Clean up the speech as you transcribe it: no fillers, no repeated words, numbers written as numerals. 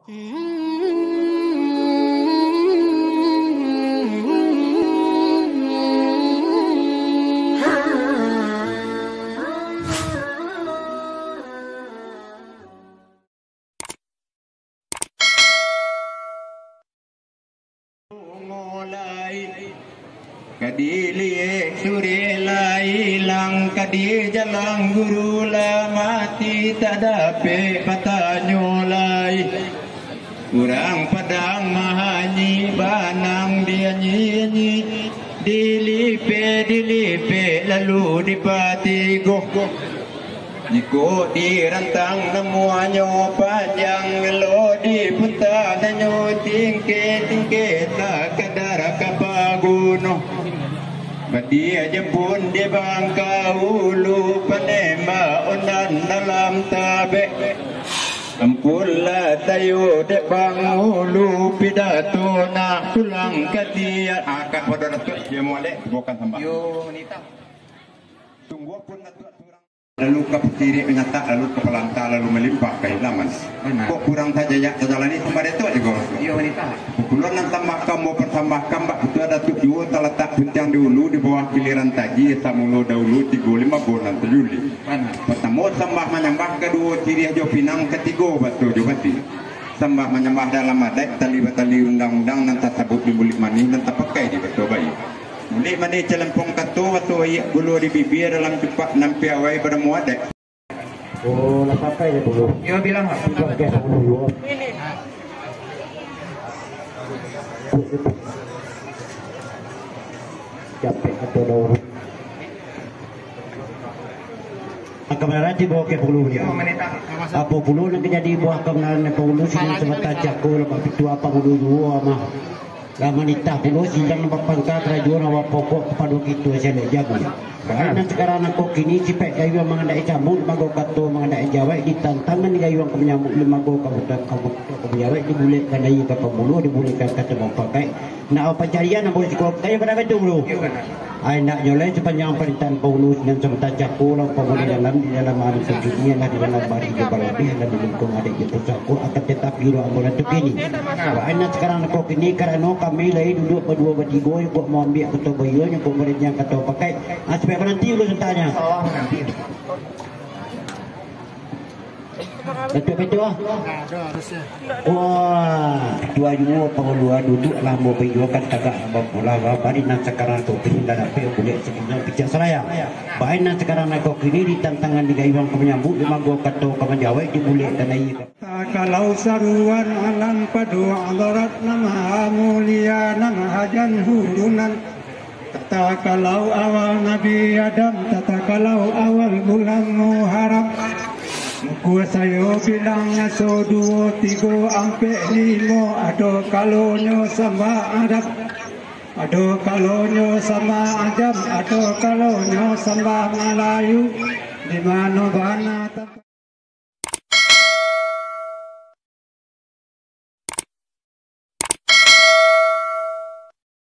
Kadili suri lai lang kadi jalang guru la mati tak dapat patanyo lai kurang padang mahanyi banang dia nyi dilipe lalu dipatigo jiko dirantang namuanyo panjang lo di punta nanyo tingke tak kadara kapaguno Badia jempun di bangka ulu penema onan dalam tabe Ampula tayo de bang ulu pidato na tulang kadia akak pada datuk dia molek bukan tambah yo nita tunggu pun datuk lalu ke petiri menyata lalu ke pelanta lalu melimpah ke ilaman kok kurang tajaya jalan itu pada itu juga iya wanita keluar nan tambah kamu bertambah kambak itu ada tujuh terletak bintang dulu di bawah piliran taji samulo dahulu 35 bulan Juli pertama tambah menyembah kedua ciri aja pinang ketiga batu juga ti tambah menyembah dalam adat tali undang-undang nan tak sebut di bulik manis nan tak pakai di betul bayi Muli mani celempong katu atau ayak gulu di bibir dalam cepat nampi awai pada muadak. Oh, nak pakai je dulu. Yo bilang apa? Pakai dulu. Ini. Capek atau dulu. Kebenaran di bawah ke bulu dia. Apa bulu nak jadi buah kebenaran ke bulu sini sebentar jago lepas itu apa bulu dua mah. Lama nitah puluh sidang nampak pangkat rajuan awak pokok kepada kita saya jago. Karena sekarang aku kini cipek gayu mengandai camuk mago kato mengandai jawai ditantangan gayu yang menyamuk mago kabutan jawai dibulek kandai ke pembulu dibulekkan kata mau pakai. Nak apa carian nak boleh cukup kaya pada betul dulu. Ai nak nyolai sepanjang perintahan pembulu dan sebentar jago lah pembulu di dalam hari sejunia lah di dalam hari kebaladi dan di lingkung adik itu jago akan tetap biru ambulan tu kini. Karena sekarang aku kini kerana kami lagi duduk berdua bertiga kok mau ambil ketua bayu yang kok muridnya kata pakai aspek nanti dulu tentanya betul wah dua juga pengeluar duduk lah mau berjuakan tagak pula bari nak sekarang tu pindah dapat boleh sekitar pijak seraya baik nak sekarang nak kini ditantangan di gayuan penyambut di manggo kato kaman jawai dibulek tanai kalau saruan alam padu adarat nama mulia nama hajan hulunan tata kalau awal Nabi Adam tata kalau awal bulan Muharram Gua sayo bilangnya so 2, 3, ampe 5 Ado kalonyo sama Adam Ado kalonyo sama Adam Ado kalonyo sama Melayu Di mana bana